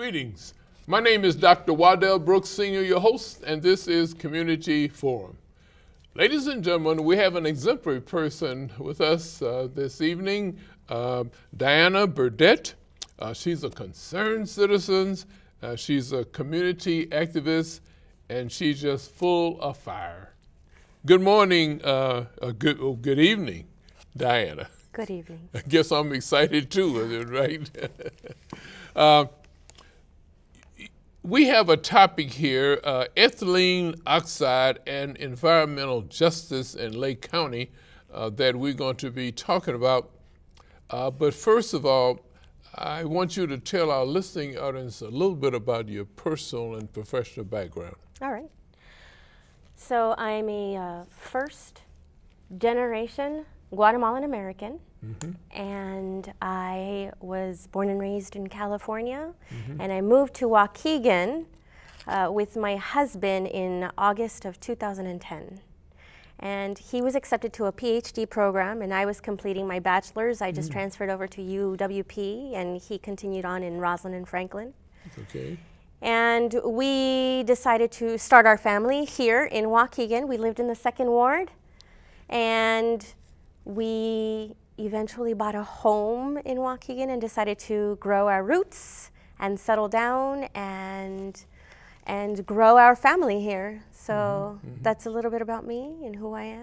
Greetings. My name is Dr. Waddell Brooks, Sr., your host, and this is Community Forum. Ladies and gentlemen, we have an exemplary person with us this evening, Diana Burdette. She's a concerned citizen, she's a community activist, and she's just full of fire. Good morning, good evening, Diana. Good evening. I guess I'm excited too, right? We have a topic here, ethylene oxide and environmental justice in Lake County that we're going to be talking about. But first of all, I want you to tell our listening audience a little bit about your personal and professional background. All right. So I'm a first generation Guatemalan American. Mm-hmm. And I was born and raised in California, mm-hmm. and I moved to Waukegan with my husband in August of 2010. And he was accepted to a PhD program, and I was completing my bachelor's. I just transferred over to UWP, and he continued on in Roslyn and Franklin. Okay. And we decided to start our family here in Waukegan. We lived in the 2nd Ward, and we eventually bought a home in Waukegan and decided to grow our roots and settle down and grow our family here. So that's a little bit about me and who I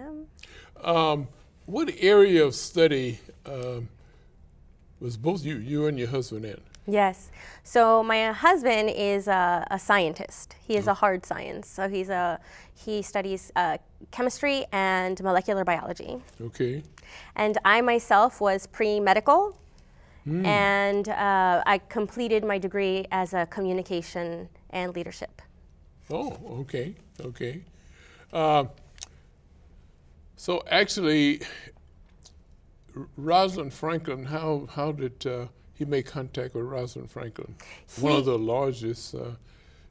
am. What area of study was both you and your husband in? Yes. So my husband is a scientist. He is a hard science. So he studies chemistry and molecular biology. Okay. And I myself was pre-medical, and I completed my degree as a communication and leadership. Oh, okay. So actually, Rosalind Franklin, how did he make contact with Rosalind Franklin? One of the largest,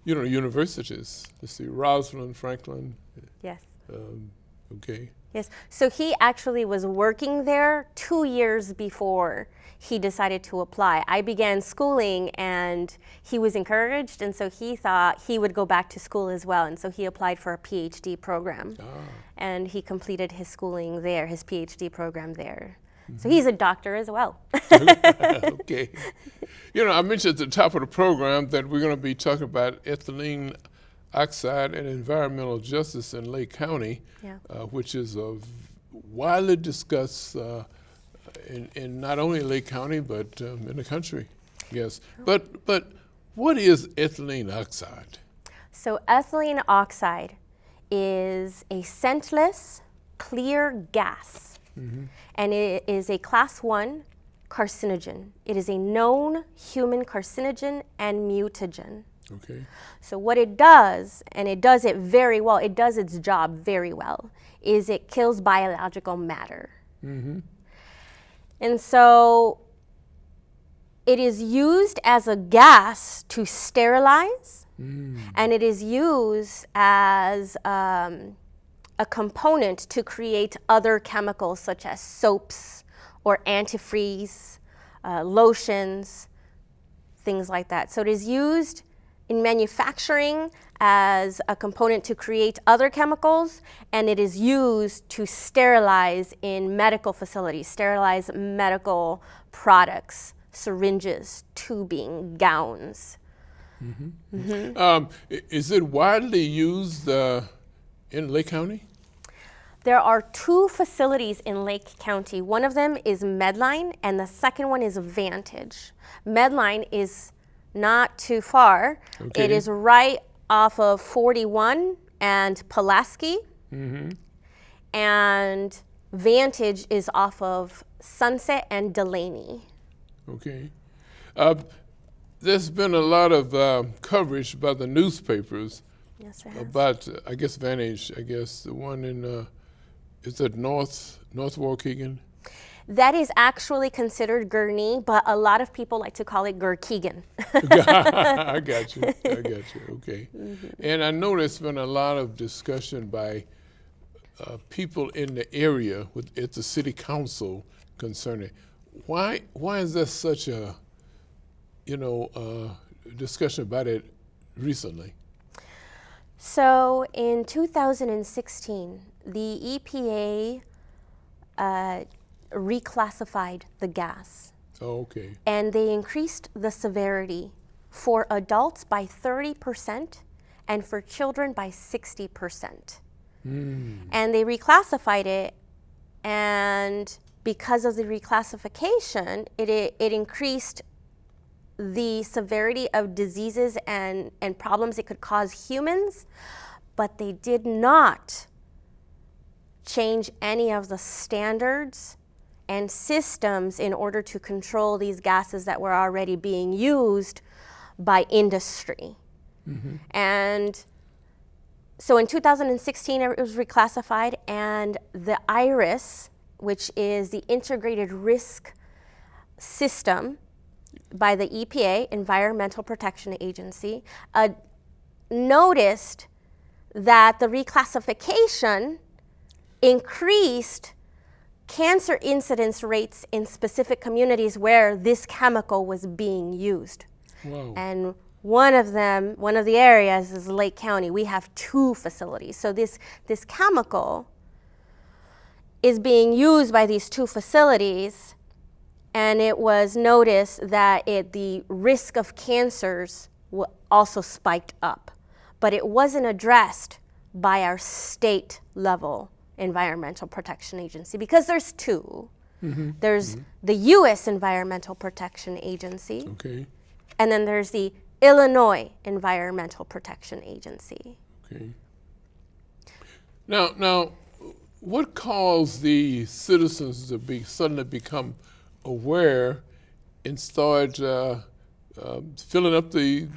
universities. Let's see, Rosalind Franklin. Yes. Okay. Yes. So he actually was working there 2 years before he decided to apply. I began schooling, and he was encouraged, and so he thought he would go back to school as well, and so he applied for a PhD program. And he completed his schooling there, his PhD program there. So he's a doctor as well. Okay. I mentioned at the top of the program that we're going to be talking about ethylene oxide and environmental justice in Lake County, which is widely discussed in not only Lake County but in the country. Yes. But what is ethylene oxide? So ethylene oxide is a scentless, clear gas. And it is a class 1 carcinogen. It is a known human carcinogen and mutagen. Okay. So what it does, and it does it very well, it does its job very well, is it kills biological matter. And so it is used as a gas to sterilize, and it is used as a component to create other chemicals such as soaps or antifreeze, lotions, things like that. So it is used in manufacturing as a component to create other chemicals, and it is used to sterilize in medical facilities, sterilize medical products, syringes, tubing, gowns. Is it widely used in Lake County? There are 2 facilities in Lake County. One of them is Medline, and the second one is Vantage. Medline is not too far. Okay. It is right off of 41 and Pulaski. And Vantage is off of Sunset and Delaney. Okay. There's been a lot of coverage by the newspapers about, I guess, Vantage, the one in, is it North Waukegan? That is actually considered Gurnee, but a lot of people like to call it Gurkegan. I got you. Okay. And I know there's been a lot of discussion by people in the area at the city council concerning why is there such a discussion about it recently. So in 2016, the EPA reclassified the gas. Oh, okay. And they increased the severity for adults by 30% and for children by 60%. And they reclassified it, and because of the reclassification, it increased the severity of diseases and problems it could cause humans, but they did not change any of the standards and systems in order to control these gases that were already being used by industry. And so in 2016, it was reclassified, and the IRIS, which is the Integrated Risk System by the EPA, Environmental Protection Agency, noticed that the reclassification increased cancer incidence rates in specific communities where this chemical was being used. Wow. And one of the areas is Lake County. We have 2 facilities. So this chemical is being used by these 2 facilities, and it was noticed that the risk of cancers also spiked up. But it wasn't addressed by our state level Environmental Protection Agency, because there's 2. There's the U.S. Environmental Protection Agency, Okay. and then there's the Illinois Environmental Protection Agency. Okay. Now, what caused the citizens to suddenly become aware and start filling up the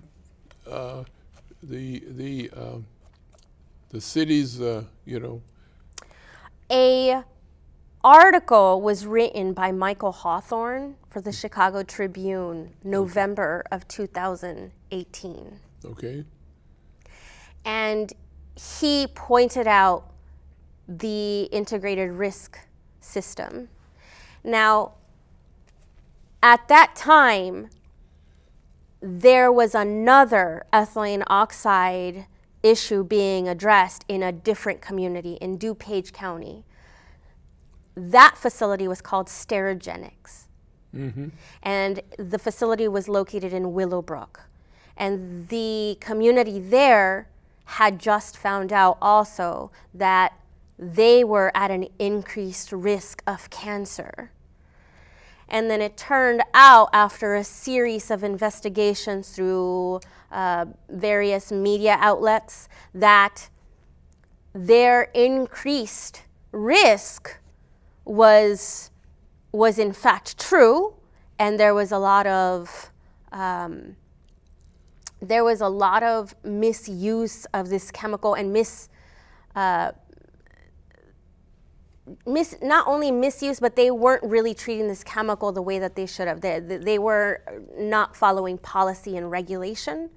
cities? A article was written by Michael Hawthorne for the Chicago Tribune, November of 2018. Okay. And he pointed out the integrated risk system. Now, at that time, there was another ethylene oxide issue being addressed in a different community in DuPage County. That facility was called Sterigenics. And the facility was located in Willowbrook. And the community there had just found out also that they were at an increased risk of cancer. And then it turned out, after a series of investigations through various media outlets, that their increased risk was in fact true, and there was a lot of misuse of this chemical, and not only misuse, but they weren't really treating this chemical the way that they should have. They were not following policy and regulation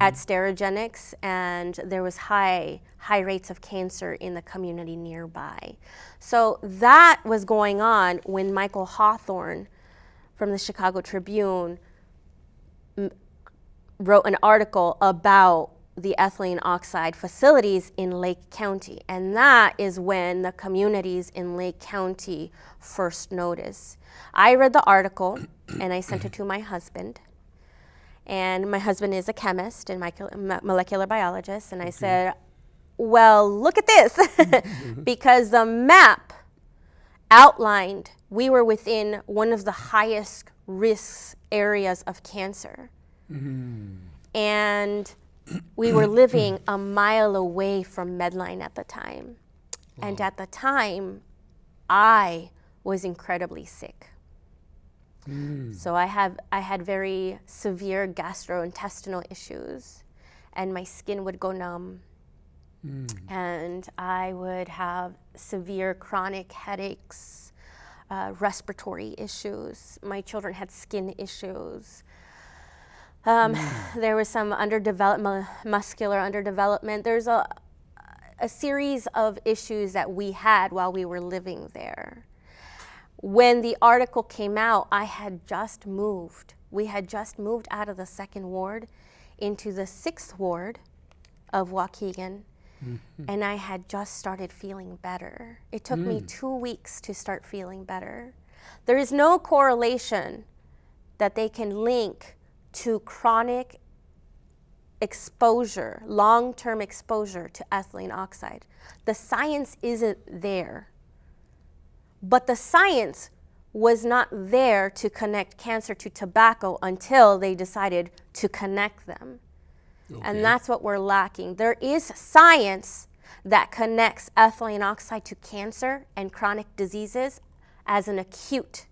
at Sterigenics, and there was high rates of cancer in the community nearby. So that was going on when Michael Hawthorne from the Chicago Tribune wrote an article about the ethylene oxide facilities in Lake County. And that is when the communities in Lake County first noticed. I read the article and I sent it to my husband. And my husband is a chemist and molecular biologist. And I said, well, look at this. Because the map outlined we were within one of the highest risk areas of cancer. And we were living a mile away from Medline at the time. Wow. And at the time, I was incredibly sick. So I had very severe gastrointestinal issues, and my skin would go numb. And I would have severe chronic headaches, respiratory issues. My children had skin issues. There was some muscular underdevelopment. There's a series of issues that we had while we were living there. When the article came out, I had just moved We had just moved out of the 2nd ward into the 6th ward of Waukegan, and I had just started feeling better. It took me 2 weeks to start feeling better. There is no correlation that they can link to chronic exposure, long-term exposure to ethylene oxide. The science isn't there. But the science was not there to connect cancer to tobacco until they decided to connect them. Okay. And that's what we're lacking. There is science that connects ethylene oxide to cancer and chronic diseases as an acute,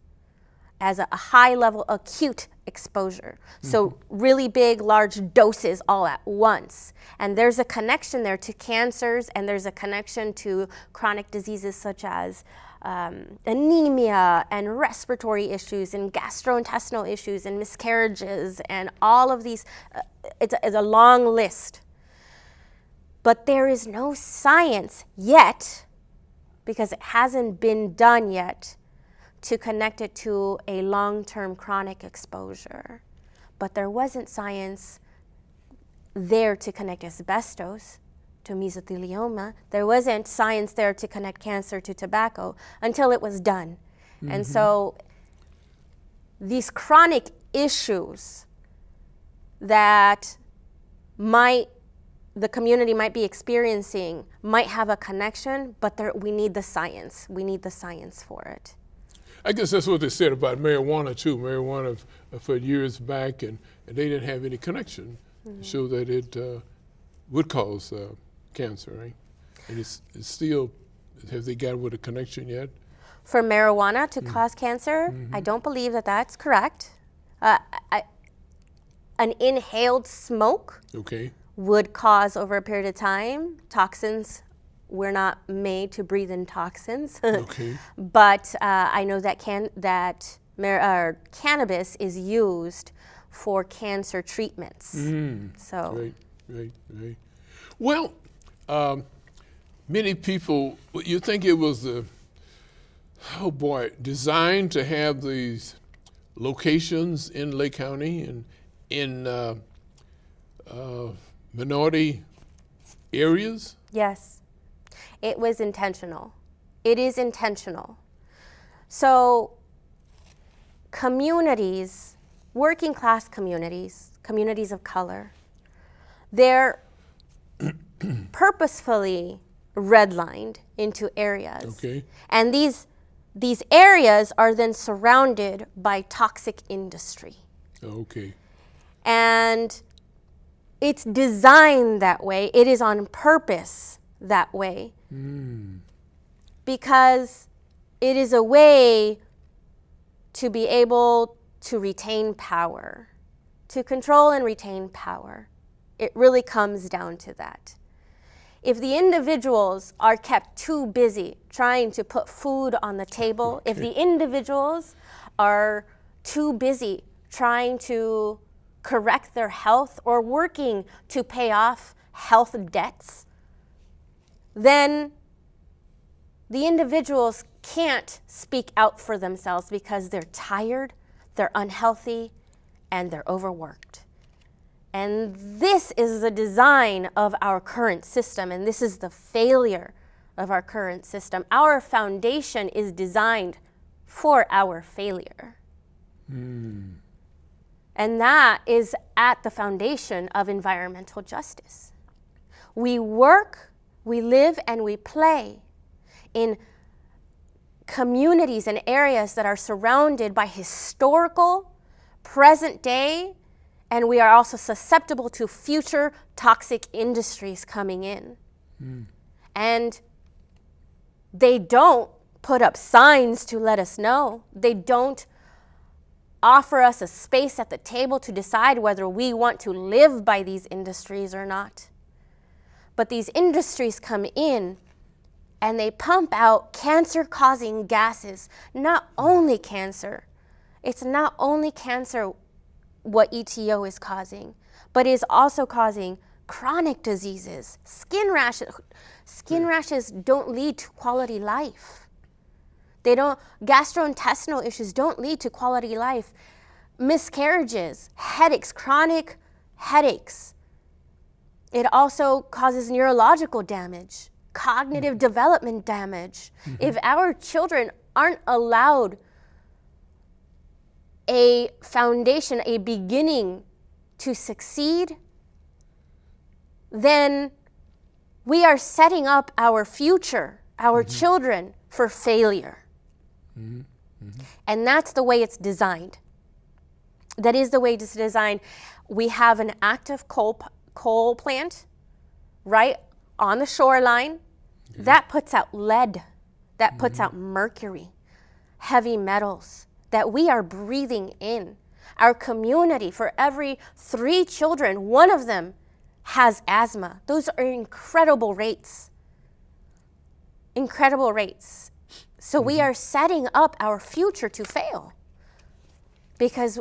as a high-level acute exposure. So really big, large doses all at once. And there's a connection there to cancers, and there's a connection to chronic diseases such as anemia and respiratory issues and gastrointestinal issues and miscarriages and all of these. It's a long list. But there is no science yet, because it hasn't been done yet, to connect it to a long-term chronic exposure. But there wasn't science there to connect asbestos to mesothelioma. There wasn't science there to connect cancer to tobacco until it was done. And so these chronic issues that the community might be experiencing might have a connection, but we need the science. We need the science for it. I guess that's what they said about marijuana too. Marijuana for years back, and they didn't have any connection to show that it would cause cancer, right? And it's still, have they got with a connection yet? For marijuana to cause cancer, I don't believe that that's correct. An inhaled smoke would cause, over a period of time, toxins. We're not made to breathe in toxins. But I know that cannabis is used for cancer treatments. So. Right. Well, many people, you think it was designed to have these locations in Lake County and in minority areas? Yes. It was intentional. It is intentional. So communities, working class communities, communities of color, they're purposefully redlined into areas. And these areas are then surrounded by toxic industry. And it's designed that way. It is on purpose that way. Because it is a way to be able to retain power, to control and retain power. It really comes down to that. If the individuals are kept too busy trying to put food on the table, if the individuals are too busy trying to correct their health or working to pay off health debts, then the individuals can't speak out for themselves because they're tired, they're unhealthy, and they're overworked. And this is the design of our current system, and this is the failure of our current system. Our foundation is designed for our failure. And that is at the foundation of environmental justice. We work, we live, and we play in communities and areas that are surrounded by historical, present day, and we are also susceptible to future toxic industries coming in. And they don't put up signs to let us know. They don't offer us a space at the table to decide whether we want to live by these industries or not. But these industries come in and they pump out cancer-causing gases. Not only cancer. It's not only cancer what ETO is causing, but is also causing chronic diseases, skin rashes. Skin rashes don't lead to quality life. Gastrointestinal issues don't lead to quality life. miscarriages, headaches, chronic headaches. It also causes neurological damage, cognitive development damage. If our children aren't allowed a foundation, a beginning to succeed, then we are setting up our future, our children, for failure. And that's the way it's designed. That is the way it's designed. We have an active coal plant right on the shoreline. That puts out lead, that puts out mercury, heavy metals that we are breathing in. Our community, for every 3 children, 1 of them has asthma. Those are incredible rates. Incredible rates. So we are setting up our future to fail because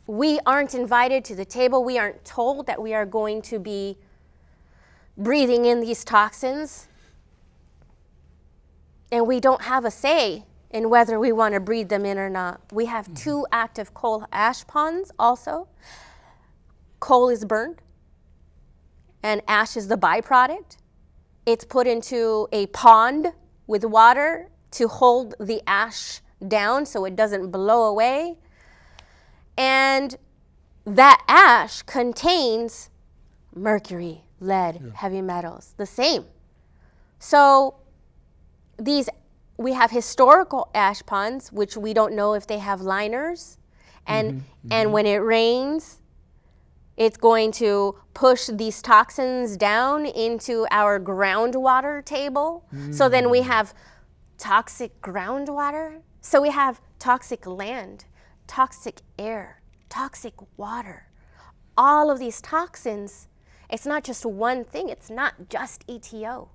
we aren't invited to the table. We aren't told that we are going to be breathing in these toxins. And we don't have a say in whether we want to breathe them in or not. We have 2 active coal ash ponds also. Coal is burned and ash is the byproduct. It's put into a pond with water to hold the ash down so it doesn't blow away. And that ash contains mercury, lead, heavy metals, the same. So we have historical ash ponds, which we don't know if they have liners. And when it rains, it's going to push these toxins down into our groundwater table. So then we have toxic groundwater. So we have toxic land, toxic air, toxic water. All of these toxins, it's not just one thing. It's not just ETO.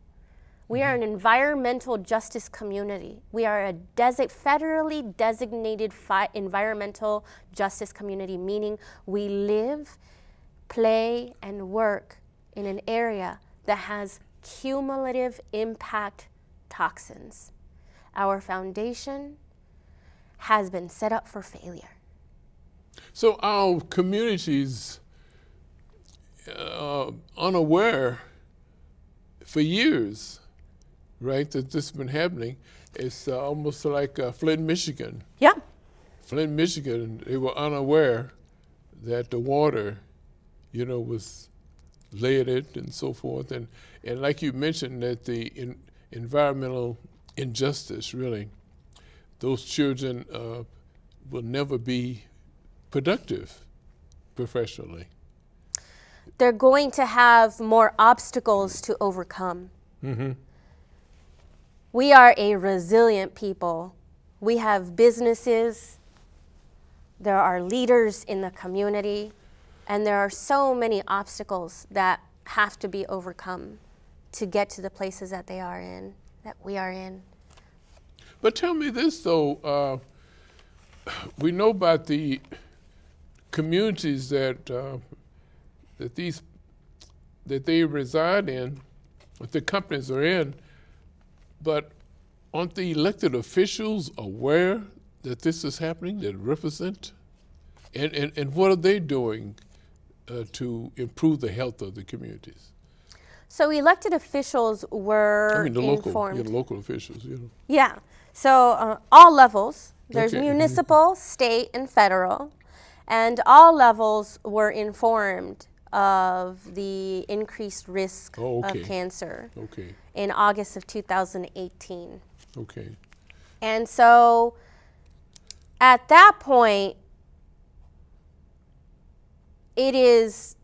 We are an environmental justice community. We are a federally designated environmental justice community, meaning we live, play, and work in an area that has cumulative impact toxins. Our foundation has been set up for failure. So our communities unaware for years, right, that this has been happening. It's almost like Flint, Michigan. Yeah. Flint, Michigan, they were unaware that the water, was leaded and so forth. And like you mentioned, that the environmental injustice, really, those children will never be productive professionally. They're going to have more obstacles to overcome. We are a resilient people. We have businesses. There are leaders in the community. And there are so many obstacles that have to be overcome to get to the places that we are in. But tell me this, though. We know about the communities that they reside in, that the companies are in, but aren't the elected officials aware that this is happening, that represent? And what are they doing to improve the health of the communities? So elected officials were informed. The local officials, Yeah. So all levels. There's Okay. municipal, state, and federal. And all levels were informed of the increased risk of cancer in August of 2018. Okay. And so at that point, it is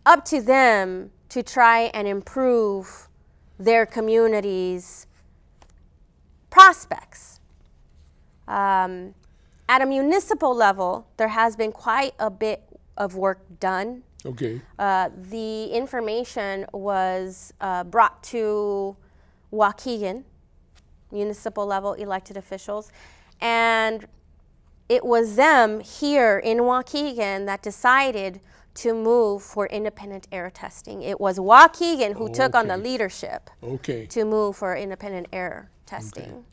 up to them to try and improve their community's prospects. At a municipal level, there has been quite a bit of work done. Okay. The information was brought to Waukegan, municipal level elected officials, and it was them here in Waukegan that decided to move for independent air testing. It was Waukegan who took on the leadership to move for independent air testing.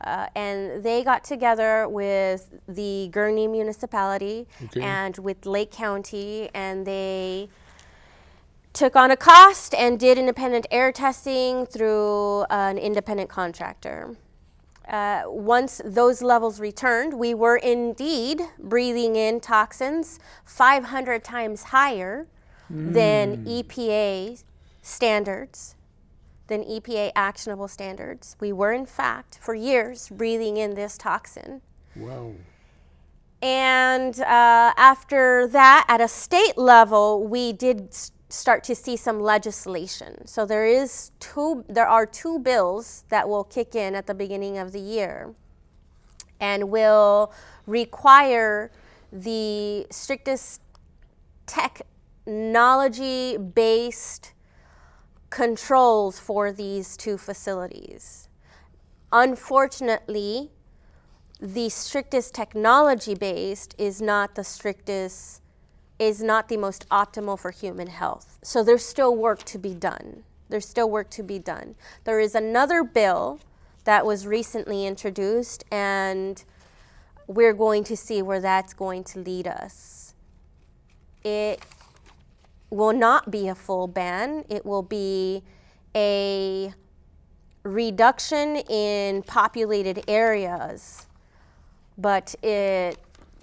And they got together with the Gurnee municipality Okay. and with Lake County, and they took on a cost and did independent air testing through an independent contractor. Once those levels returned, we were indeed breathing in toxins 500 times higher than EPA standards, than EPA actionable standards. We were, in fact, for years, breathing in this toxin. Wow. And after that, at a state level, we did start to see some legislation. So there are two bills that will kick in at the beginning of the year and will require the strictest technology-based controls for these two facilities. Unfortunately, the strictest technology-based is not the most optimal for human health. So there's still work to be done. There is another bill that was recently introduced, and we're going to see where that's going to lead us. It will not be a full ban. It will be a reduction in populated areas, but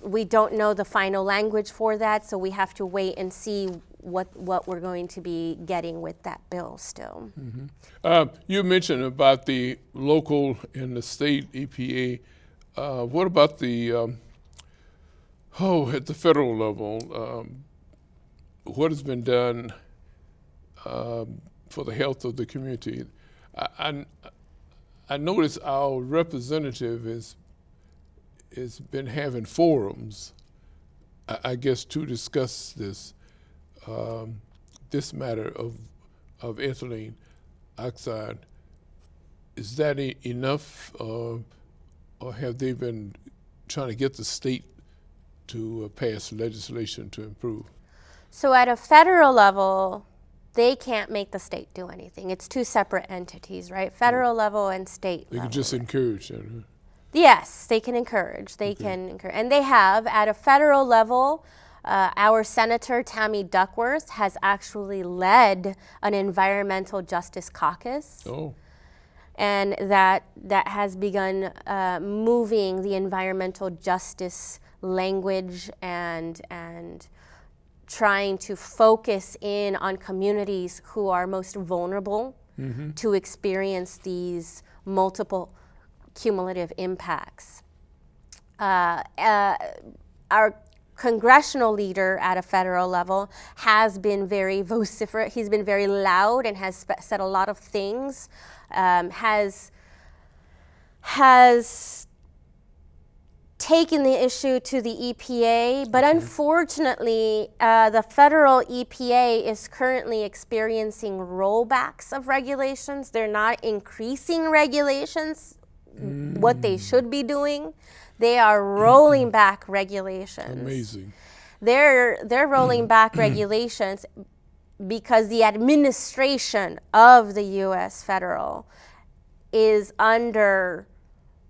we don't know the final language for that, so we have to wait and see what we're going to be getting with that bill still. Mm-hmm. You mentioned about the local and the state EPA. What about the at the federal level? What has been done for the health of the community? I notice our representative has been having forums, I guess, to discuss this matter of ethylene oxide. Is that enough, or have they been trying to get the state to pass legislation to improve? So at a federal level, they can't make the state do anything. It's two separate entities, right? Federal level and state level. They can just encourage that, huh? Yes, they can encourage. And they have. At a federal level, our Senator Tammy Duckworth has actually led an environmental justice caucus. Oh. And that has begun moving the environmental justice language and trying to focus in on communities who are most vulnerable to experience these multiple cumulative impacts. Our congressional leader at a federal level has been very vociferous. He's been very loud and has said a lot of things, has taken the issue to the EPA, but unfortunately, the federal EPA is currently experiencing rollbacks of regulations. They're not increasing regulations, what they should be doing. They are rolling back regulations. Amazing. They're rolling back regulations because the administration of the U.S. federal is under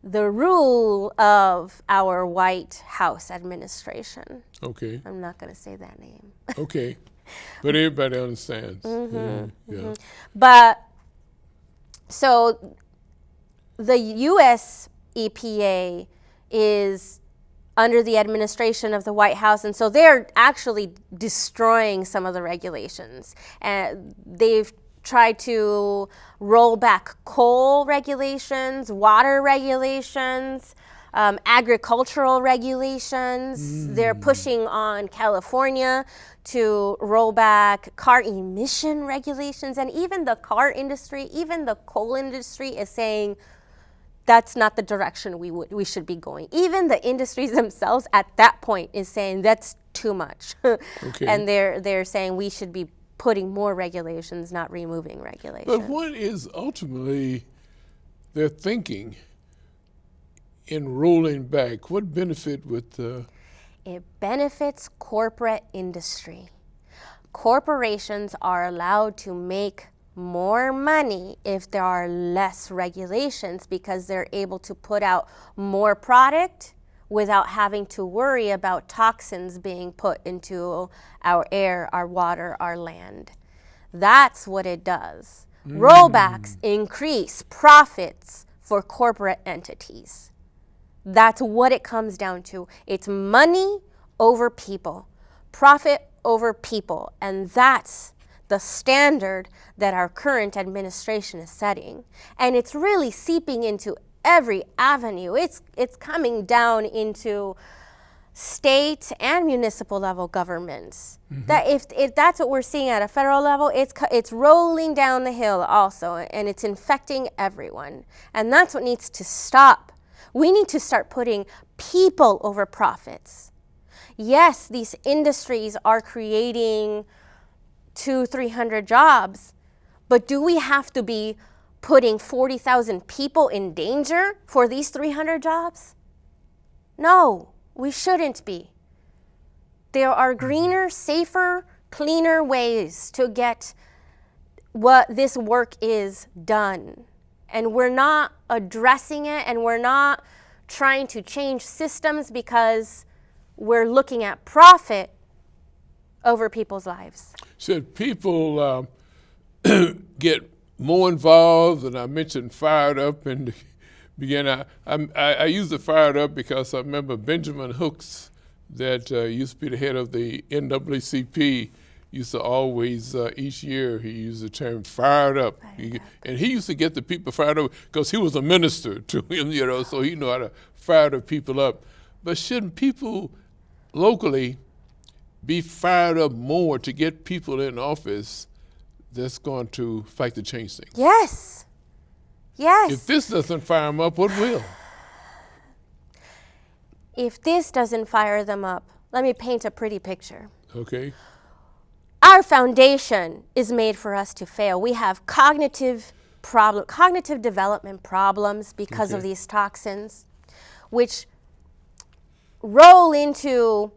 the rule of our White House administration. Okay. I'm not going to say that name. Okay. But everybody understands. Yeah. But so the U.S. EPA is under the administration of the White House, and so they're actually destroying some of the regulations. And they've tried to roll back coal regulations, water regulations, agricultural regulations. They're pushing on California to roll back car emission regulations, and even the car industry, even the coal industry is saying that's not the direction we should be going. Even the industries themselves at that point is saying that's too much. Okay. And they're saying we should be putting more regulations, not removing regulations. But what is ultimately their thinking in rolling back? What benefit would It benefits corporate industry. Corporations are allowed to make more money if there are less regulations, because they're able to put out more product without having to worry about toxins being put into our air, our water, our land. That's what it does. Rollbacks increase profits for corporate entities. That's what it comes down to. It's money over people, profit over people, and that's the standard that our current administration is setting. And it's really seeping into every avenue. It's coming down into state and municipal level governments. That if that's what we're seeing at a federal level, it's rolling down the hill also, and it's infecting everyone. And that's what needs to stop. We need to start putting people over profits. Yes, these industries are creating 200-300 jobs, but do we have to be putting 40,000 people in danger for these 300 jobs? No, we shouldn't be. There are greener, safer, cleaner ways to get what this work is done. And we're not addressing it, and we're not trying to change systems because we're looking at profit over people's lives. Should people get more involved? And I mentioned fired up in the beginning. I use the fired up because I remember Benjamin Hooks, that used to be the head of the NAACP, used to always, each year, he used the term fired up. And he used to get the people fired up because he was a minister to him, you know, so he knew how to fire the people up. But shouldn't people locally be fired up more to get people in office that's going to fight to change things? Yes. Yes. If this doesn't fire them up, what will? If this doesn't fire them up, let me paint a pretty picture. Okay. Our foundation is made for us to fail. We have cognitive development problems because of these toxins, which roll into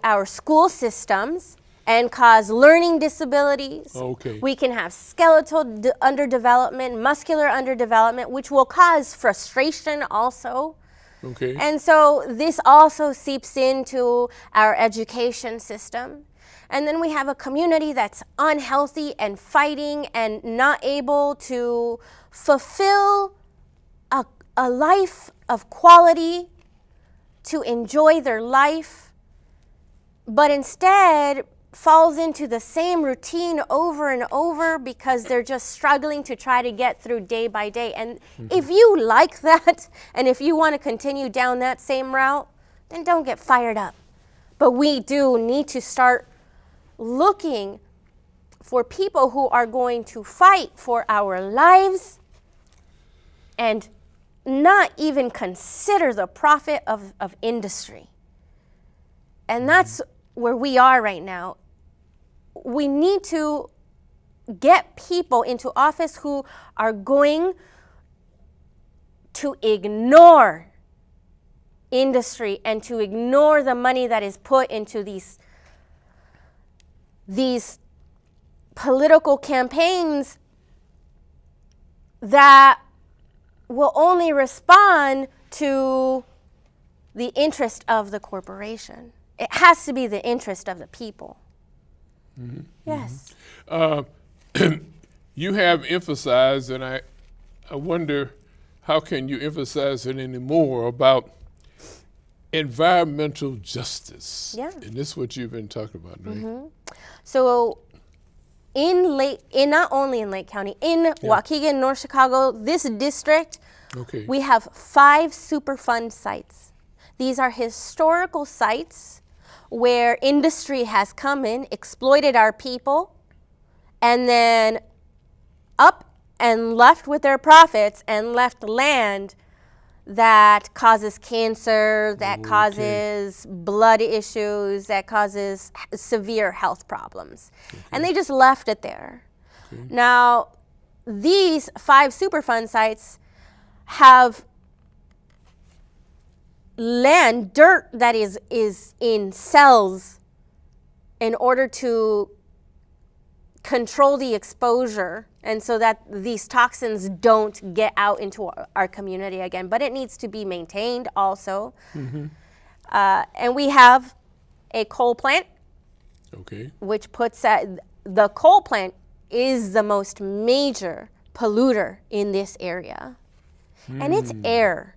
our school systems and cause learning disabilities. Okay. We can have skeletal underdevelopment, muscular underdevelopment, which will cause frustration also. Okay. And so this also seeps into our education system. And then we have a community that's unhealthy and fighting and not able to fulfill a life of quality, to enjoy their life, but instead falls into the same routine over and over because they're just struggling to try to get through day by day. And if you like that, and if you want to continue down that same route, then don't get fired up. But we do need to start looking for people who are going to fight for our lives and not even consider the profit of industry. And that's where we are right now. We need to get people into office who are going to ignore industry and to ignore the money that is put into these political campaigns that will only respond to the interest of the corporation. It has to be the interest of the people. Yes. You have emphasized, and I wonder how can you emphasize it anymore, about environmental justice. Yeah. And this is what you've been talking about, right? So not only in Lake County, in Waukegan, North Chicago, this district, we have 5 Superfund sites. These are historical sites where industry has come in, exploited our people, and then up and left with their profits and left land that causes cancer, that causes blood issues, that causes severe health problems. And they just left it there. Now, these 5 Superfund sites have land, dirt that is in cells in order to control the exposure and so that these toxins don't get out into our community again. But it needs to be maintained also. And we have a coal plant, which puts the coal plant is the most major polluter in this area. And it's air.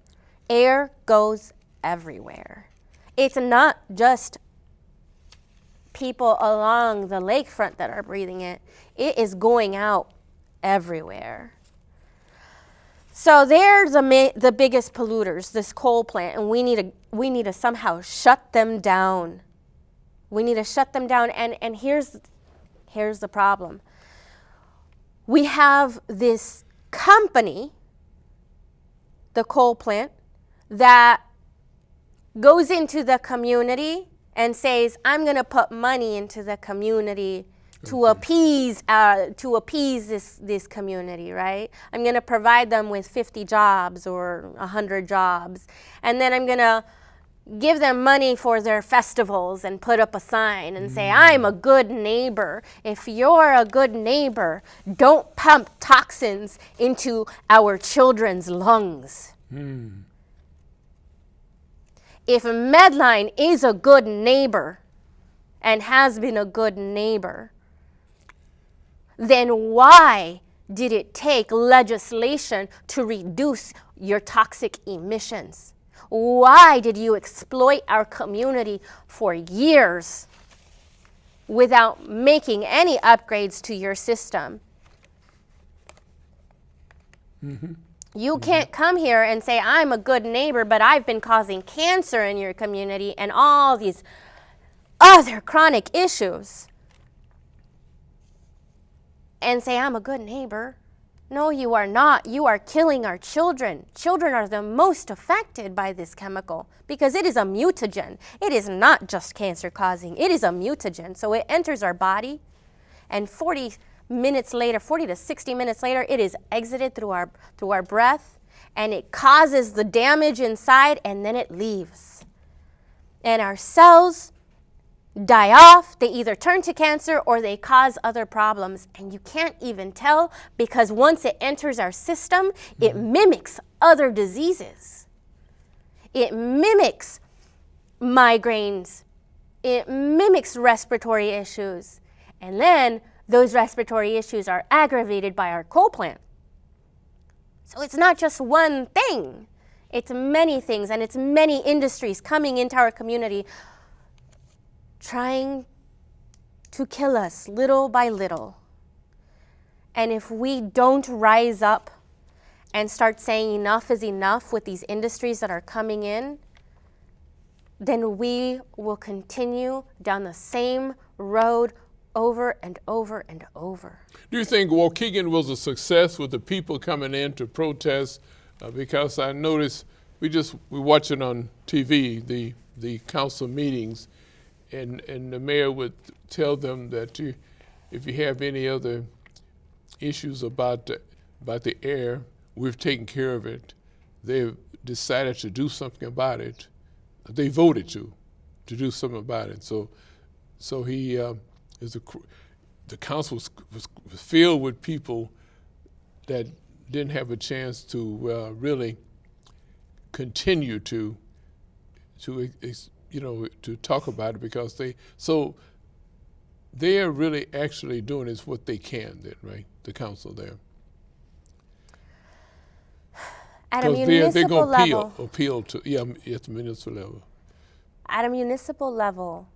Air goes everywhere. It's not just people along the lakefront that are breathing it. It is going out everywhere. So they're the biggest polluters, this coal plant, and we need to somehow shut them down. We need to shut them down, and here's the problem. We have this company, the coal plant, that goes into the community and says, I'm going to put money into the community to appease this community, right? I'm going to provide them with 50 jobs or 100 jobs. And then I'm going to give them money for their festivals and put up a sign and say, I'm a good neighbor. If you're a good neighbor, don't pump toxins into our children's lungs. If Medline is a good neighbor and has been a good neighbor, then why did it take legislation to reduce your toxic emissions? Why did you exploit our community for years without making any upgrades to your system? You can't come here and say, I'm a good neighbor, but I've been causing cancer in your community and all these other chronic issues, and say, I'm a good neighbor. No, you are not. You are killing our children. Children are the most affected by this chemical because it is a mutagen. It is not just cancer causing. It is a mutagen. So it enters our body, and 40 to 60 minutes later, it is exited through our breath, and it causes the damage inside, and then it leaves. And our cells die off. They either turn to cancer or they cause other problems. And you can't even tell because once it enters our system, it mimics other diseases. It mimics migraines. It mimics respiratory issues. And then those respiratory issues are aggravated by our coal plant. So it's not just one thing. It's many things, and it's many industries coming into our community trying to kill us little by little. And if we don't rise up and start saying enough is enough with these industries that are coming in, then we will continue down the same road over and over and over. Do you think Waukegan was a success with the people coming in to protest? Because I noticed we watch it on TV, the council meetings, and the mayor would tell them that if you have any other issues about the air, we've taken care of it. They've decided to do something about it. They voted to do something about it. So he the council was filled with people that didn't have a chance to really continue to talk about it because they are really actually doing is what they can then, right? The council there. At a municipal level. Appeal to, at the municipal level. At a municipal level,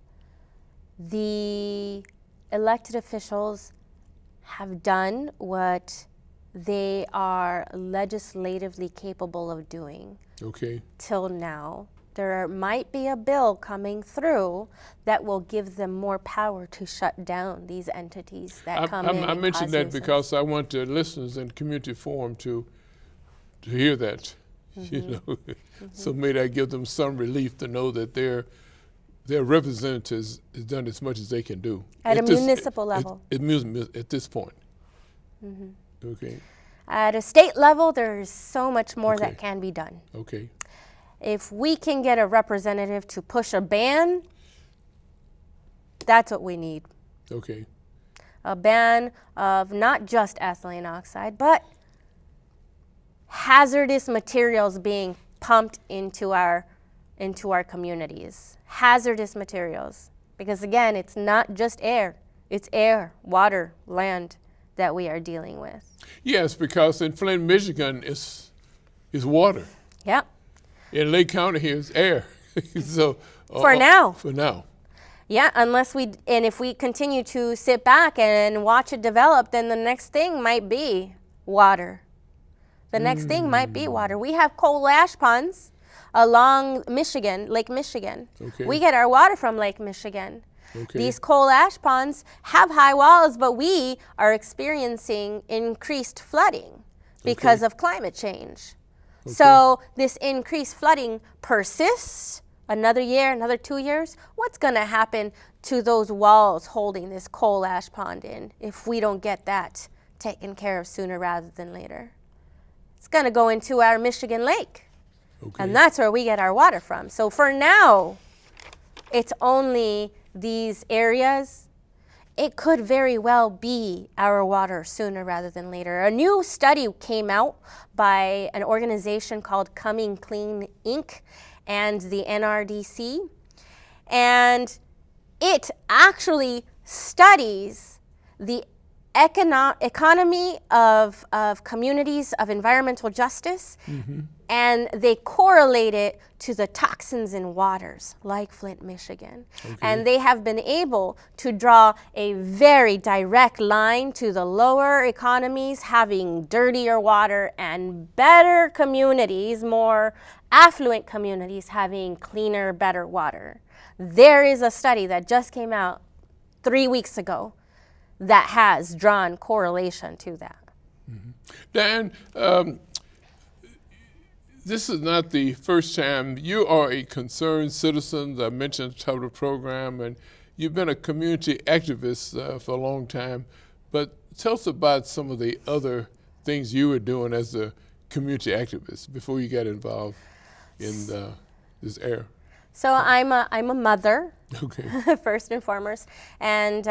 the elected officials have done what they are legislatively capable of doing. Till now. There might be a bill coming through that will give them more power to shut down these entities that come in. I mentioned that because I want the listeners in Community Forum to hear that, So maybe I give them some relief to know that their representatives has done as much as they can do. At a municipal level. At this point. At a state level, there's so much more that can be done. If we can get a representative to push a ban, that's what we need. a ban of not just ethylene oxide, but hazardous materials being pumped into our communities. Hazardous materials. Because again, it's not just air. It's air, water, land that we are dealing with. Yes, because in Flint, Michigan, is water. Yep. In Lake County here is air. So For now. For now. Yeah, if we continue to sit back and watch it develop, then the next thing might be water. The next thing might be water. We have coal ash ponds along Michigan, Lake Michigan. Okay. We get our water from Lake Michigan. Okay. These coal ash ponds have high walls, but we are experiencing increased flooding because of climate change. Okay. So this increased flooding persists another year, another 2 years. What's going to happen to those walls holding this coal ash pond in if we don't get that taken care of sooner rather than later? It's going to go into our Michigan Lake. Okay. And that's where we get our water from. So for now, it's only these areas. It could very well be our water sooner rather than later. A new study came out by an organization called Coming Clean Inc. and the NRDC. And it actually studies the economy of communities of environmental justice, and they correlate it to the toxins in waters like Flint, Michigan. Okay. And they have been able to draw a very direct line to the lower economies having dirtier water and better communities, more affluent communities having cleaner, better water. There is a study that just came out 3 weeks ago that has drawn correlation to that. Dan, this is not the first time. You are a concerned citizen, I mentioned at the top of the program, and you've been a community activist for a long time. But tell us about some of the other things you were doing as a community activist before you got involved in this era. So I'm a mother, Okay. first and foremost, and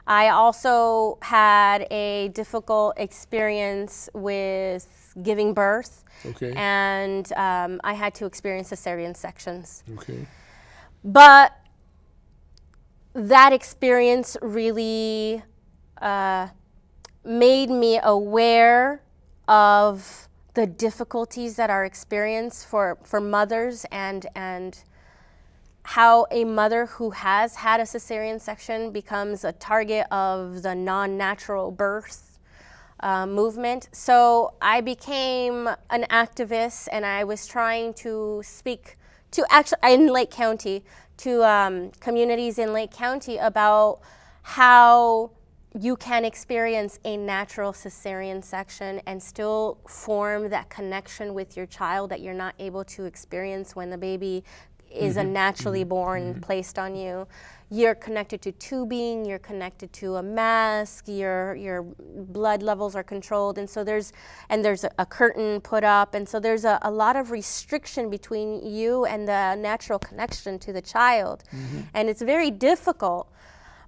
I also had a difficult experience with giving birth. Okay. And I had to experience cesarean sections. Okay. But that experience really made me aware of the difficulties that are experienced for mothers and how a mother who has had a cesarean section becomes a target of the non-natural birth movement. So I became an activist, and I was trying to speak to in Lake County to communities in Lake County about how you can experience a natural cesarean section and still form that connection with your child that you're not able to experience when the baby is a naturally born placed on you. You're connected to tubing, you're connected to a mask, your blood levels are controlled, and so there's a curtain put up, and so there's a lot of restriction between you and the natural connection to the child. And it's very difficult.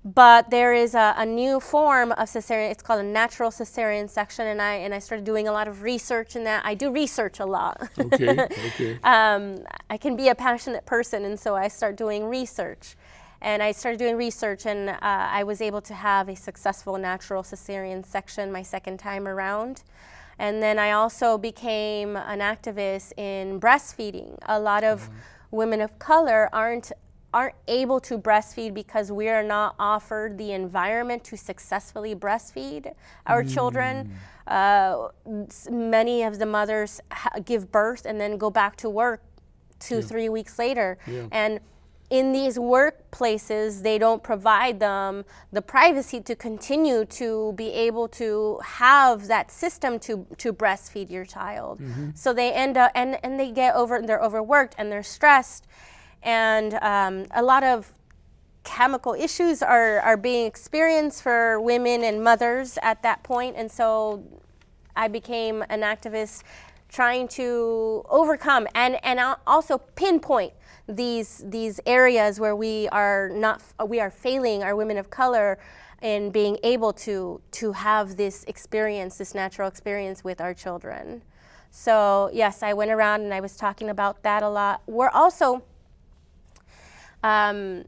But there is a new form of cesarean. It's called a natural cesarean section, and I started doing a lot of research in that. I do research a lot. Okay. Okay. I can be a passionate person, and so I start doing research. And I started doing research, and I was able to have a successful natural cesarean section my second time around. And then I also became an activist in breastfeeding. A lot of women of color aren't able to breastfeed because we are not offered the environment to successfully breastfeed our children. Many of the mothers give birth and then go back to work 2-3 weeks later. And in these workplaces, they don't provide them the privacy to continue to be able to have that system to breastfeed your child. So they end up, and they they're overworked and they're stressed. And a lot of chemical issues are being experienced for women and mothers at that point. And so I became an activist trying to overcome and also pinpoint these areas where we are failing our women of color in being able to have this experience, this natural experience with our children. So yes, I went around and I was talking about that a lot. We're also, in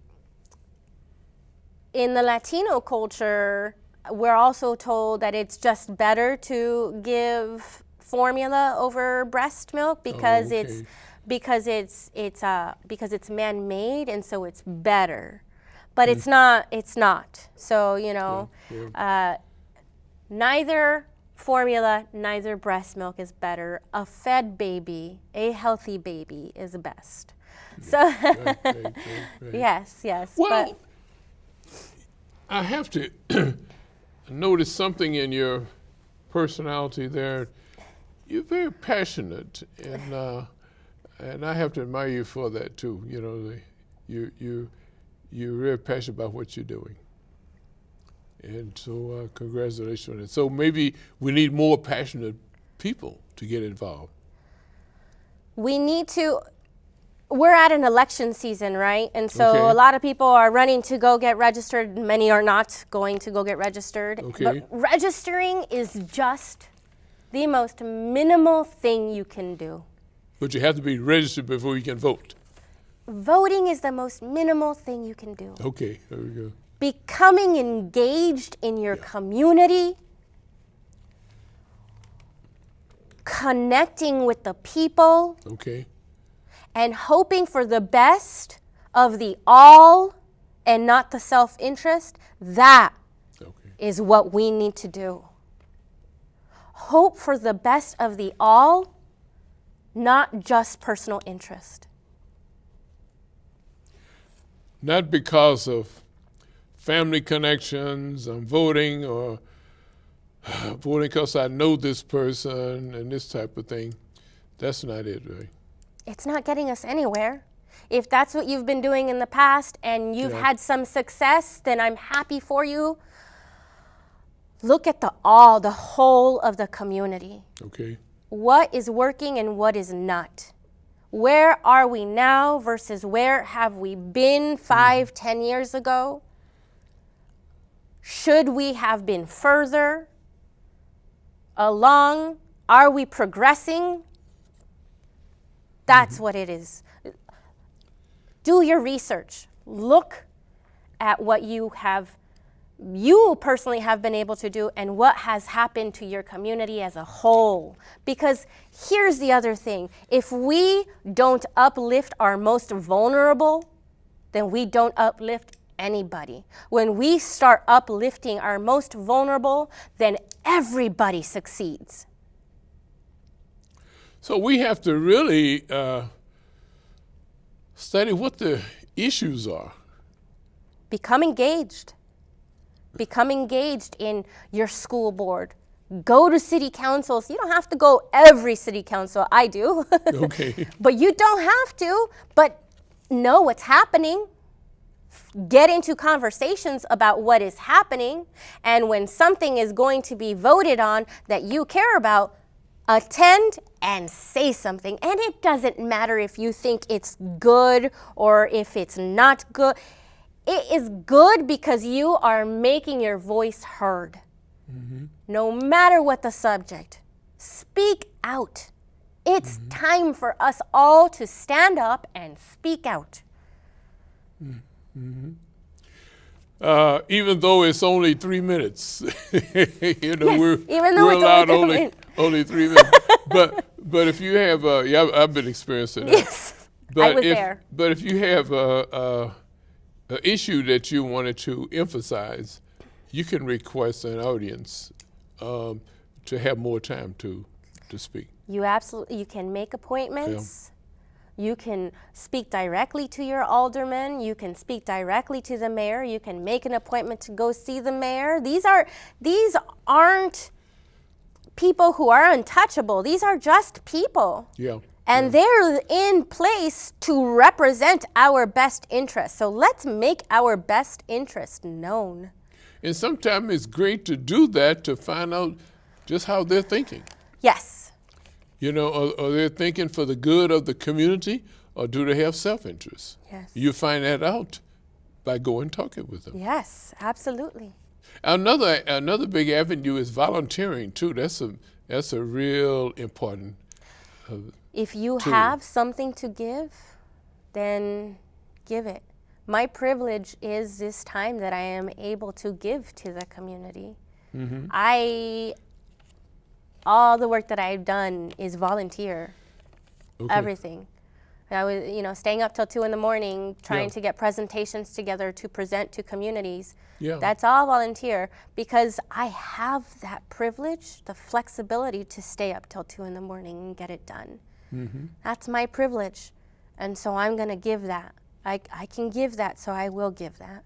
the Latino culture, we're also told that it's just better to give formula over breast milk because it's man-made, and so it's better. But it's not. So, neither formula, neither breast milk is better. A fed baby, a healthy baby is best. So, Right. yes. Well, I have to notice something in your personality there. You're very passionate, and I have to admire you for that too. You're very passionate about what you're doing. And so congratulations on it. So maybe we need more passionate people to get involved. We're at an election season, right? And so Okay. a lot of people are running to go get registered. Many are not going to go get registered. Okay. But registering is just the most minimal thing you can do. But you have to be registered before you can vote. Voting is the most minimal thing you can do. Okay, there we go. Becoming engaged in your community, connecting with the people, Okay. and hoping for the best of the all and not the self-interest, that Okay. is what we need to do. Hope for the best of the all, not just personal interest. Not because of family connections, I'm voting, or voting because I know this person and this type of thing. That's not it, right? It's not getting us anywhere. If that's what you've been doing in the past and you've had some success, then I'm happy for you. Look at the whole of the community. Okay. What is working and what is not? Where are we now versus where have we been 5, 10 years ago? Should we have been further along? Are we progressing? That's what it is. Do your research. Look at what you personally have been able to do and what has happened to your community as a whole. Because here's the other thing. If we don't uplift our most vulnerable, then we don't uplift anybody. When we start uplifting our most vulnerable, then everybody succeeds. So we have to really study what the issues are. Become engaged. Become engaged in your school board. Go to city councils. You don't have to go every city council. I do. Okay. But you don't have to. But know what's happening. Get into conversations about what is happening. And when something is going to be voted on that you care about, attend and say something. And it doesn't matter if you think it's good or if it's not good. It is good because you are making your voice heard. Mm-hmm. No matter what the subject. Speak out. It's time for us all to stand up and speak out. Mm-hmm. Even though it's only 3 minutes, Yes, we're allowed only 3 minutes. But if you have, I've been experiencing that. Yes, I was there. But if you have an issue that you wanted to emphasize, you can request an audience to have more time to speak. You can make appointments. You can speak directly to your alderman. You can speak directly to the mayor. You can make an appointment to go see the mayor. These aren't people who are untouchable. These are just people. Yeah. And they're in place to represent our best interest. So let's make our best interest known. And sometimes it's great to do that to find out just how they're thinking. Yes. Are they thinking for the good of the community, or do they have self-interest? Yes. You find that out by going talking with them. Yes, absolutely. Another big avenue is volunteering too. That's a real important. If you tool. have something to give, then give it. My privilege is this time that I am able to give to the community. All the work that I've done is volunteer. Okay. Everything. I was, staying up till 2 a.m, trying to get presentations together to present to communities. Yeah. That's all volunteer because I have that privilege, the flexibility to stay up till 2 a.m. and get it done. That's my privilege. And so I'm going to give that. I can give that, so I will give that.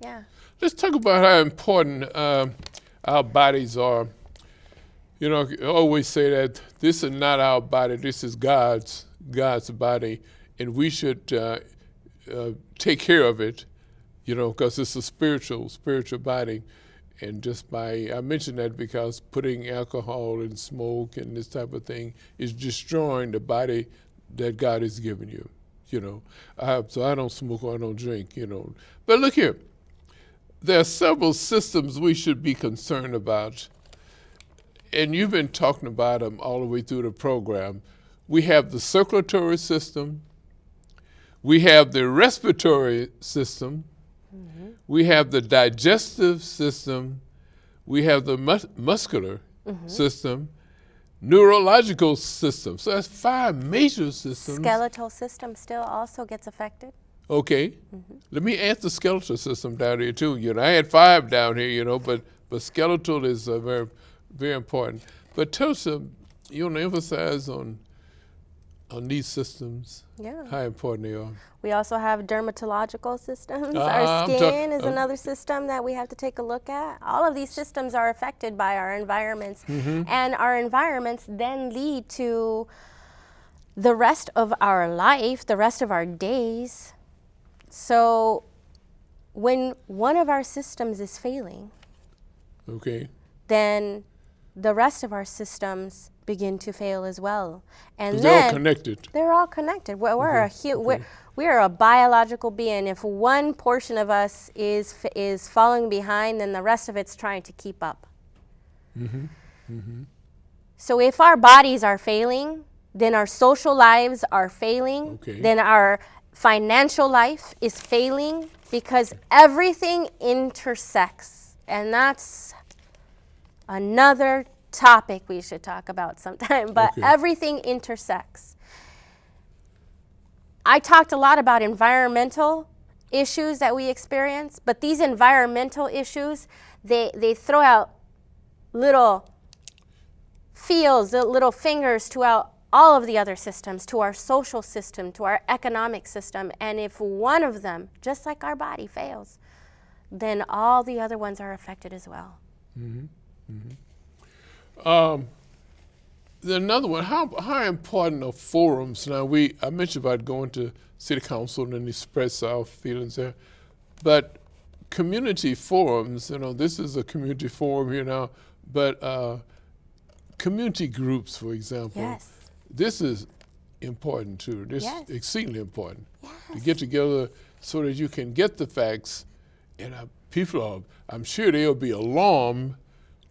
Yeah. Let's talk about how important our bodies are. You know, I always say that this is not our body, this is God's body, and we should take care of it, because it's a spiritual body. And I mention that because putting alcohol and smoke and this type of thing is destroying the body that God has given you, So I don't smoke or I don't drink, But look here, there are several systems we should be concerned about. And you've been talking about them all the way through the program. We have the circulatory system. We have the respiratory system. We have the digestive system. We have the muscular system, neurological system. So that's 5 major systems. Skeletal system still also gets affected. Okay. Let me add the skeletal system down here too. I had 5 down here, but skeletal is very, very important. But tell us, you want to emphasize on these systems, how important they are. We also have dermatological systems. Our skin is another system that we have to take a look at. All of these systems are affected by our environments. And our environments then lead to the rest of our life, the rest of our days. So when one of our systems is failing, then the rest of our systems begin to fail as well. And they're all connected. They're all connected. We're a biological being. If one portion of us is falling behind, then the rest of it's trying to keep up. So if our bodies are failing, then our social lives are failing, then our financial life is failing, because everything intersects. And that's another topic we should talk about sometime, but everything intersects. I talked a lot about environmental issues that we experience, but these environmental issues, they throw out little fields, little fingers throughout all of the other systems, to our social system, to our economic system. And if one of them, just like our body, fails, then all the other ones are affected as well. Another one, how important are forums? Now, I mentioned about going to city council and express our feelings there, but community forums, this is a community forum here now, but community groups, for example, this is important too. This is exceedingly important to get together so that you can get the facts, and people I'm sure they'll be alarmed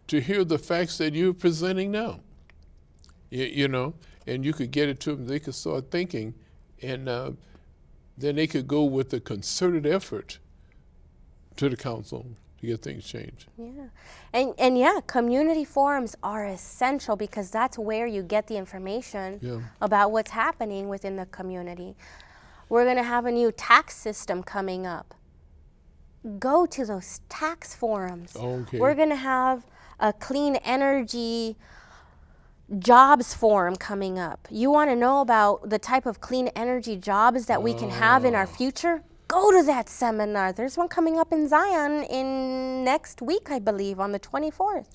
to hear the facts that you're presenting now, and you could get it to them. They could start thinking, and then they could go with a concerted effort to the council to get things changed. And community forums are essential because that's where you get the information about what's happening within the community. We're going to have a new tax system coming up. Go to those tax forums. We're going to have a clean energy jobs forum coming up. You want to know about the type of clean energy jobs that we can have in our future? Go to that seminar. There's one coming up in Zion in next week, I believe, on the 24th.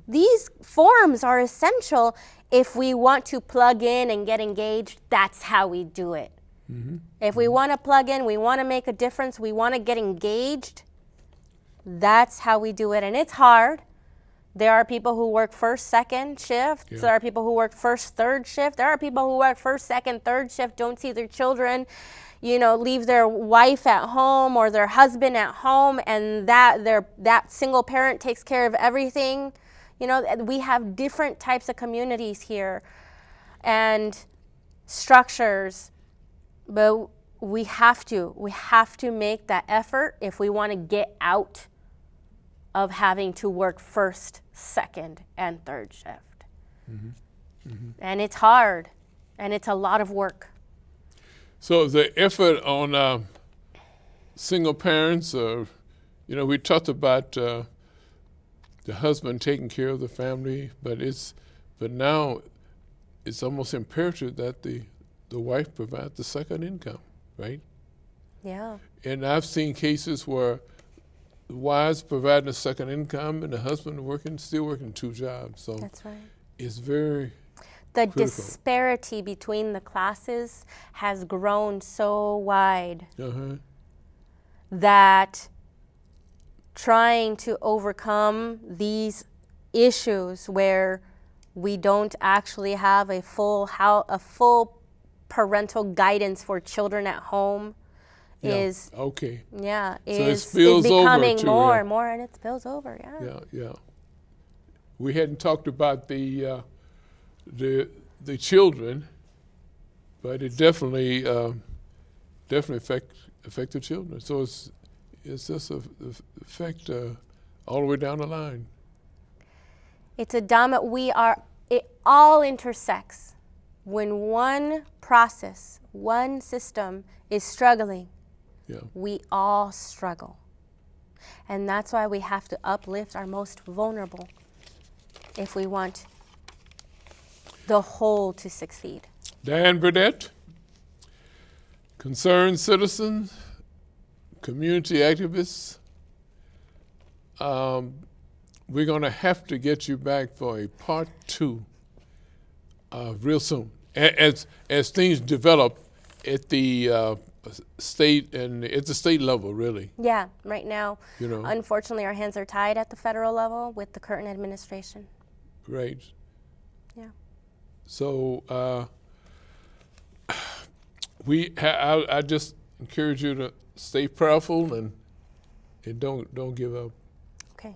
These forums are essential if we want to plug in and get engaged. That's how we do it. If we want to plug in, we want to make a difference, we want to get engaged, that's how we do it. And it's hard. There are people who work first, second shift. Yeah. There are people who work first, third shift. There are people who work first, second, third shift, don't see their children, leave their wife at home or their husband at home, and that single parent takes care of everything. We have different types of communities here and structures, but we have to make that effort if we want to get out of having to work first, second, and third shift. Mm-hmm. Mm-hmm. And it's hard, and it's a lot of work. So the effort on single parents, we talked about the husband taking care of the family, but now it's almost imperative that the wife provide the second income, right? Yeah. And I've seen cases where the wives providing a second income and the husband still working 2 jobs. So that's right. It's very the critical. Disparity between the classes has grown so wide that trying to overcome these issues where we don't actually have a full parental guidance for children at home is becoming more and more, and it spills over. Yeah. We hadn't talked about the children, but it definitely affect the children. So it's just a effect all the way down the line. It's a dominant. It all intersects. When one process, one system is struggling, we all struggle. And that's why we have to uplift our most vulnerable if we want the whole to succeed. Diane Burdette, concerned citizen, community activist. We're going to have to get you back for a part 2 real soon, as things develop at the state and at the state level, really. Yeah, right now, unfortunately, our hands are tied at the federal level with the current administration. Right. Yeah. So I just encourage you to stay prayerful and don't give up. Okay.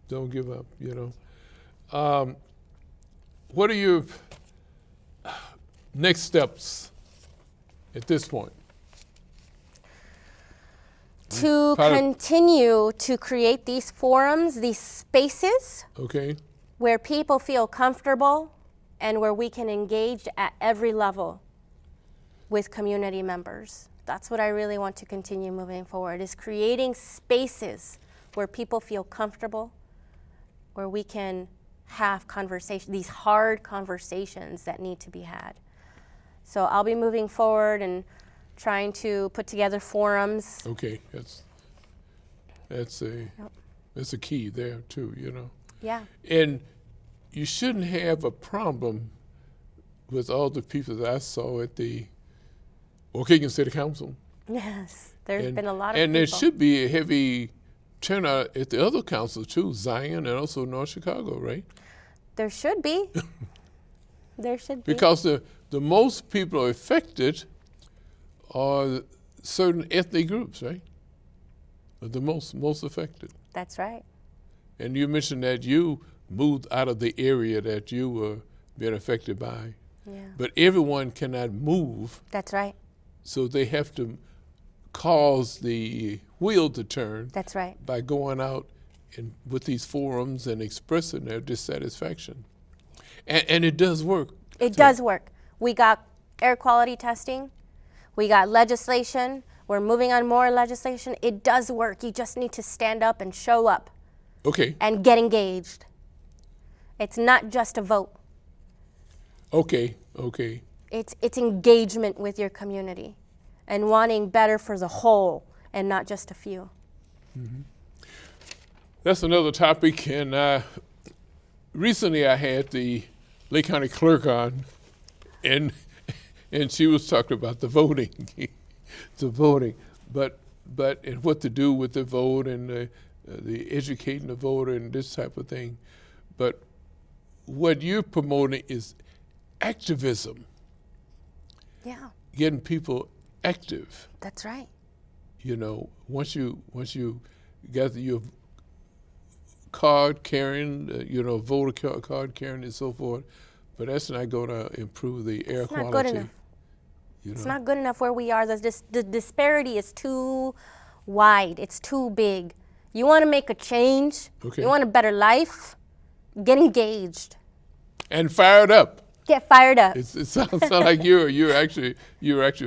Don't give up. What are your next steps at this point? To continue to create these forums, these spaces, where people feel comfortable and where we can engage at every level with community members. That's what I really want to continue moving forward, is creating spaces where people feel comfortable, where we can have conversations, these hard conversations that need to be had. So I'll be moving forward and trying to put together forums. Okay, that's a key there too, Yeah. And you shouldn't have a problem with all the people that I saw at the Waukegan City Council. Yes, there's been a lot of people. And there should be a heavy turnout at the other councils too, Zion and also North Chicago, right? There should be. There should be. Because the most people affected are certain ethnic groups, right? The most affected. That's right. And you mentioned that you moved out of the area that you were being affected by. Yeah. But everyone cannot move. That's right. So they have to cause the wheel to turn. That's right. By going out with these forums and expressing their dissatisfaction. And it does work. It does work. We got air quality testing. We got legislation. We're moving on more legislation. It does work. You just need to stand up and show up. Okay. And get engaged. It's not just a vote. Okay. It's engagement with your community and wanting better for the whole and not just a few. Mm-hmm. That's another topic. And recently I had the Lake County clerk on, and she was talking about the voting, but and what to do with the vote and the educating the voter and this type of thing. But what you're promoting is activism, Yeah, getting people active. that's right. You know, once you get your card carrying, voter card carrying and so forth, but that's not going to improve the air quality. Not good enough. It's not good enough where we are. The disparity is too wide. It's too big. You want to make a change. Okay. You want a better life. Get engaged. And fired up. Get fired up. It sounds like you're actually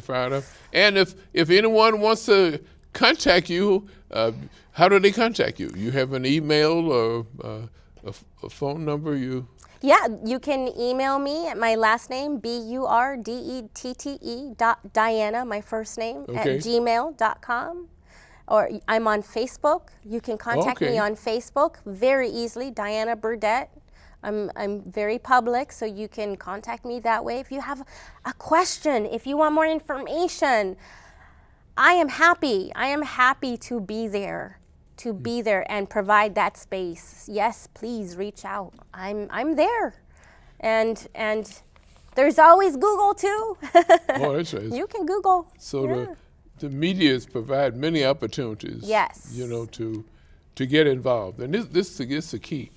fired up. And if anyone wants to contact you, how do they contact you? You have an email or a phone number? Yeah, you can email me at my last name, Burdette, my first name, Okay. at gmail.com. Or I'm on Facebook. You can contact me on Facebook very easily, Diana Burdette. I'm very public, so you can contact me that way. If you have a question, if you want more information, I am happy. I am happy to be there and provide that space. Yes, please reach out. I'm there, and there's always Google too. Oh, that's right. You can Google. So the medias provide many opportunities. Yes. To get involved, and this is the key.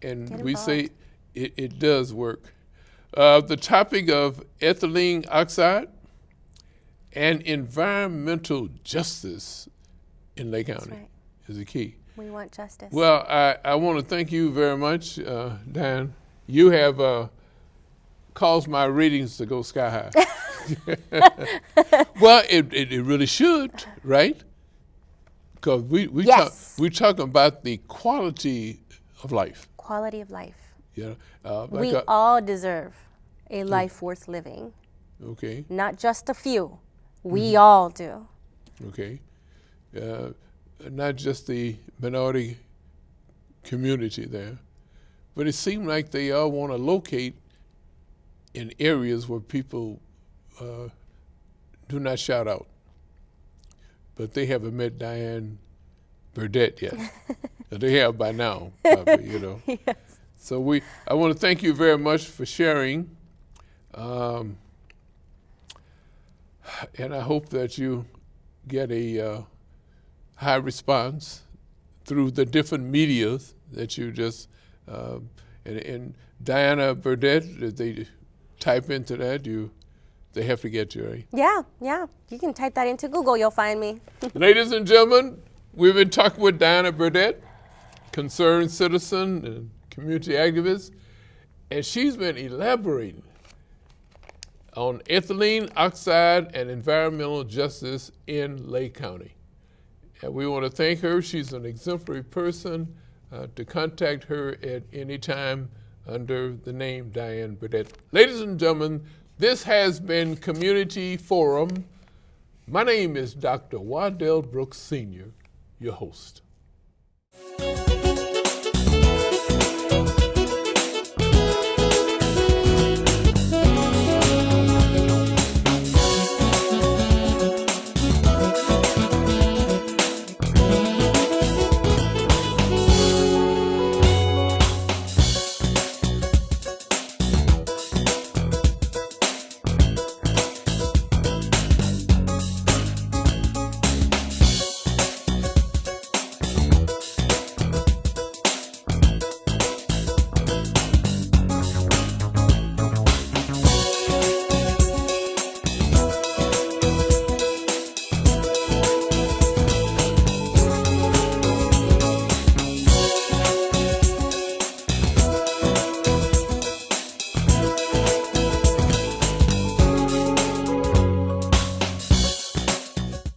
And we say it does work. The topic of ethylene oxide and environmental justice in Lake County is the key. We want justice. Well, I want to thank you very much, Dan. You have caused my ratings to go sky high. Well, it really should, right? Because we're talking about the quality of life. Quality of life. We all deserve a life worth living. Okay. Not just a few. We all do. Okay. Not just the minority community there, but it seemed like they all want to locate in areas where people do not shout out. But they haven't met Diane Burdette yet. They have by now, probably, Yes. So I want to thank you very much for sharing. And I hope that you get a high response through the different medias that you just, and Diana Burdette, if they type into that, they have to get you, right? Yeah. You can type that into Google, you'll find me. Ladies and gentlemen, we've been talking with Diana Burdette, concerned citizen and community activist, and she's been elaborating on ethylene oxide and environmental justice in Lake County. And we want to thank her. She's an exemplary person. To contact her at any time under the name Diane Burdette. Ladies and gentlemen, this has been Community Forum. My name is Dr. Waddell Brooks Sr., your host.